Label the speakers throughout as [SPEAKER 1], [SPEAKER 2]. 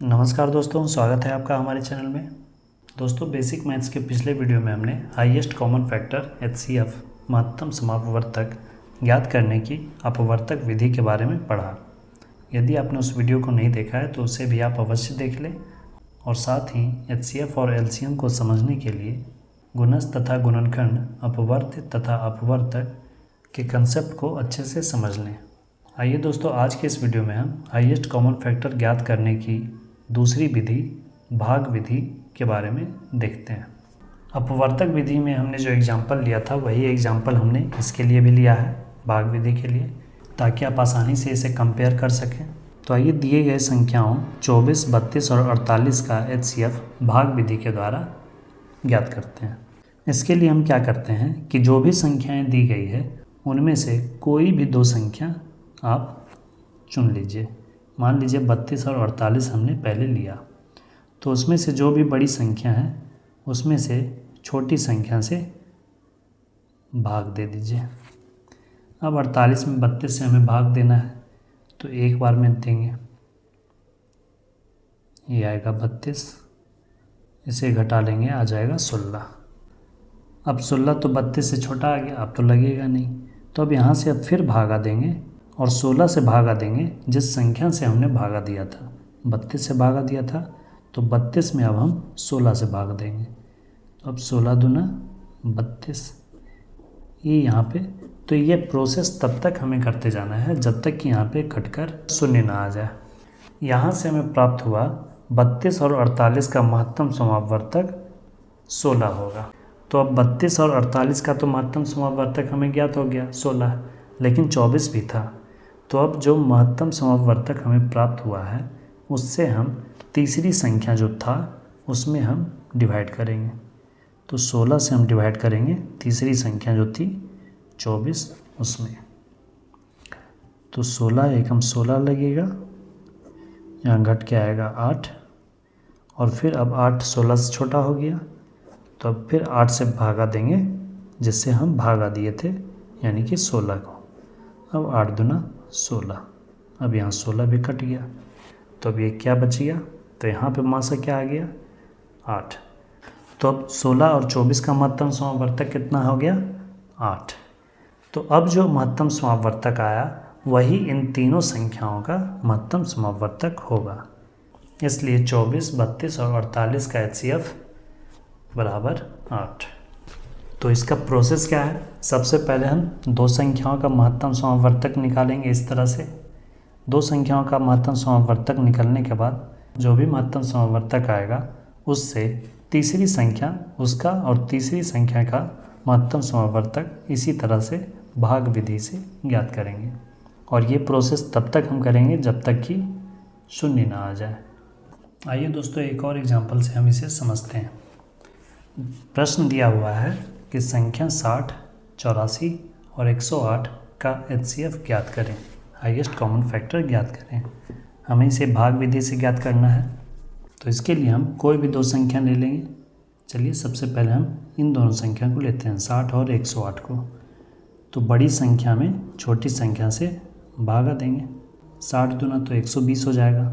[SPEAKER 1] नमस्कार दोस्तों, स्वागत है आपका हमारे चैनल में। दोस्तों, बेसिक मैथ्स के पिछले वीडियो में हमने हाईएस्ट कॉमन फैक्टर HCF महत्तम समापवर्तक ज्ञात करने की अपवर्तक विधि के बारे में पढ़ा। यदि आपने उस वीडियो को नहीं देखा है तो उसे भी आप अवश्य देख लें और साथ ही HCF और LCM को समझने के लिए गुणज तथा गुणनखंड, अपवर्त्य तथा अपवर्तक के कंसेप्ट को अच्छे से समझ लें। आइए दोस्तों, आज के इस वीडियो में हम हाईएस्ट कॉमन फैक्टर ज्ञात करने की दूसरी विधि भाग विधि के बारे में देखते हैं। अपवर्तक विधि में हमने जो एग्जाम्पल लिया था वही एग्जाम्पल हमने इसके लिए भी लिया है, भाग विधि के लिए, ताकि आप आसानी से इसे कंपेयर कर सकें। तो आइए दिए गए संख्याओं 24, 32 और 48 का HCF भाग विधि के द्वारा ज्ञात करते हैं। इसके लिए हम क्या करते हैं कि जो भी संख्याएँ दी गई है उनमें से कोई भी दो संख्या आप चुन लीजिए। मान लीजिए 32 और 48 हमने पहले लिया, तो उसमें से जो भी बड़ी संख्या है उसमें से छोटी संख्या से भाग दे दीजिए। अब 48 में 32 से हमें भाग देना है, तो एक बार में देंगे, ये आएगा 32, इसे घटा लेंगे, आ जाएगा 16। अब 16 तो 32 से छोटा आ गया, अब तो लगेगा नहीं, तो अब यहाँ से अब फिर भागा देंगे और 16 से भागा देंगे जिस संख्या से हमने भागा दिया था। 32 से भागा दिया था तो 32 में अब हम 16 से भाग देंगे, तो अब 16 दूना 32, ये यहाँ पे। तो ये प्रोसेस तब तक हमें करते जाना है जब तक कि यहाँ पे कटकर शून्य ना आ जाए। यहाँ से हमें प्राप्त हुआ 32 और 48 का महत्तम समापवर्तक 16 होगा। तो अब 32 और 48 का तो महत्तम समापवर्तक हमें ज्ञात हो गया 16, लेकिन 24 भी था। तो अब जो महत्तम समापवर्तक हमें प्राप्त हुआ है उससे हम तीसरी संख्या जो था उसमें हम डिवाइड करेंगे। तो 16 से हम डिवाइड करेंगे तीसरी संख्या जो थी 24 उसमें, तो 16 एकम 16 लगेगा, यहाँ घट के आएगा 8, और फिर अब 8 16 से छोटा हो गया, तो अब फिर 8 से भागा देंगे जिससे हम भागा दिए थे, यानी कि 16 को। अब 8 दूना 16, अब यहाँ 16 भी कट गया, तो अब ये क्या बच गया, तो यहाँ पे मासा क्या आ गया 8। तो अब 16 और 24 का महत्तम समापवर्तक कितना हो गया 8। तो अब जो महत्तम समापवर्तक आया वही इन तीनों संख्याओं का महत्तम समापवर्तक होगा। इसलिए 24, 32 और 48 का HCF बराबर 8। तो इसका प्रोसेस क्या है, सबसे पहले हम दो संख्याओं का महत्तम समापवर्तक निकालेंगे। इस तरह से दो संख्याओं का महत्तम समापवर्तक निकलने के बाद जो भी महत्तम समापवर्तक आएगा उससे तीसरी संख्या उसका और तीसरी संख्या का महत्तम समापवर्तक इसी तरह से भाग विधि से ज्ञात करेंगे। और ये प्रोसेस तब तक हम करेंगे जब तक कि शून्य ना आ जाए। आइए दोस्तों, एक और एग्जाम्पल से हम इसे समझते हैं। प्रश्न दिया हुआ है कि संख्या 60, 84 और 108 का HCF ज्ञात करें, हाईएस्ट कॉमन फैक्टर ज्ञात करें। हमें इसे भाग विधि से ज्ञात करना है, तो इसके लिए हम कोई भी दो संख्या ले लेंगे। चलिए, सबसे पहले हम इन दोनों संख्या को लेते हैं, 60 और 108 को। तो बड़ी संख्या में छोटी संख्या से भागा देंगे, 60 दूना तो 120 हो जाएगा,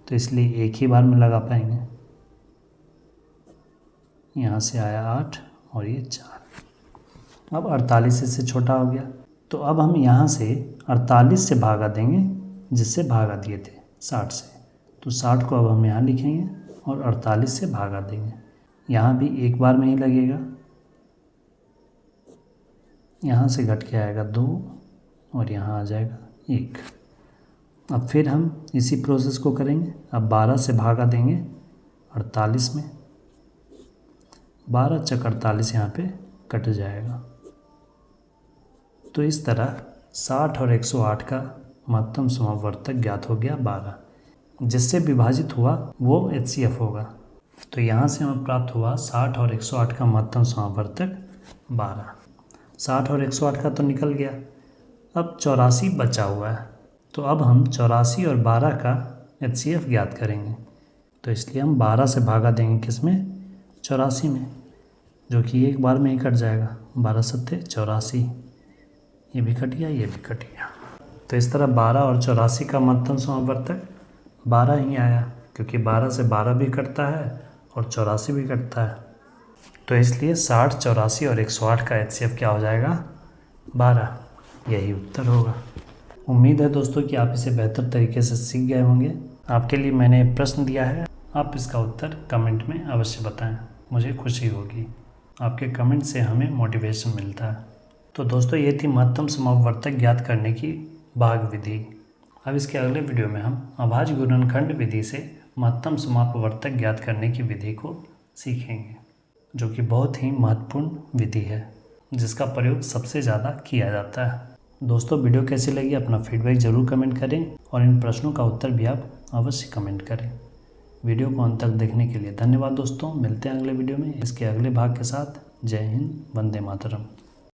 [SPEAKER 1] तो इसलिए एक ही बार में लगा पाएंगे। यहाँ से आया 8 और ये 4। अब 48 से छोटा हो गया, तो अब हम यहाँ से 48 से भागा देंगे जिससे भागा दिए थे 60 से, तो 60 को अब हम यहाँ लिखेंगे और 48 से भागा देंगे। यहाँ भी एक बार में ही लगेगा, यहाँ से घट के आएगा 2 और यहाँ आ जाएगा 1। अब फिर हम इसी प्रोसेस को करेंगे। अब 12 से भागा देंगे 48 में, 12 चक 48 यहाँ पे कट जाएगा। तो इस तरह 60 और 108 का महत्तम समापवर्तक ज्ञात हो गया 12, जिससे विभाजित हुआ वो HCF होगा। तो यहाँ से हमें प्राप्त हुआ 60 और 108 का महत्तम समापवर्तक 12। 60 और 108 का तो निकल गया, अब 84 बचा हुआ है। तो अब हम 84 और 12 का HCF ज्ञात करेंगे। तो इसलिए हम 12 से भागा देंगे किसमें 84 में, जो कि एक बार में ही कट जाएगा, 12 सत्ते 84, ये भी कट गया, ये भी कट गया। तो इस तरह 12 और 84 का महत्तम समापवर्तक 12 ही आया। क्योंकि 12 से 12 भी कटता है और 84 भी कटता है, तो इसलिए 60, 84 और 108 का HCF क्या हो जाएगा? 12। यही उत्तर होगा। उम्मीद है दोस्तों कि आप इसे बेहतर तरीके से सीख गए होंगे। आपके लिए मैंने प्रश्न दिया है, आप इसका उत्तर कमेंट में अवश्य बताएं, मुझे खुशी होगी। आपके कमेंट से हमें मोटिवेशन मिलता है। तो दोस्तों ये थी महत्तम समापवर्तक ज्ञात करने की भाग विधि। अब इसके अगले वीडियो में हम अभाज्य गुणनखंड विधि से महत्तम समापवर्तक ज्ञात करने की विधि को सीखेंगे, जो कि बहुत ही महत्वपूर्ण विधि है, जिसका प्रयोग सबसे ज़्यादा किया जाता है। दोस्तों वीडियो कैसी लगी अपना फीडबैक ज़रूर कमेंट करें और इन प्रश्नों का उत्तर भी आप अवश्य कमेंट करें। वीडियो को अंत तक देखने के लिए धन्यवाद दोस्तों। मिलते हैं अगले वीडियो में इसके अगले भाग के साथ। जय हिंद, वंदे मातरम।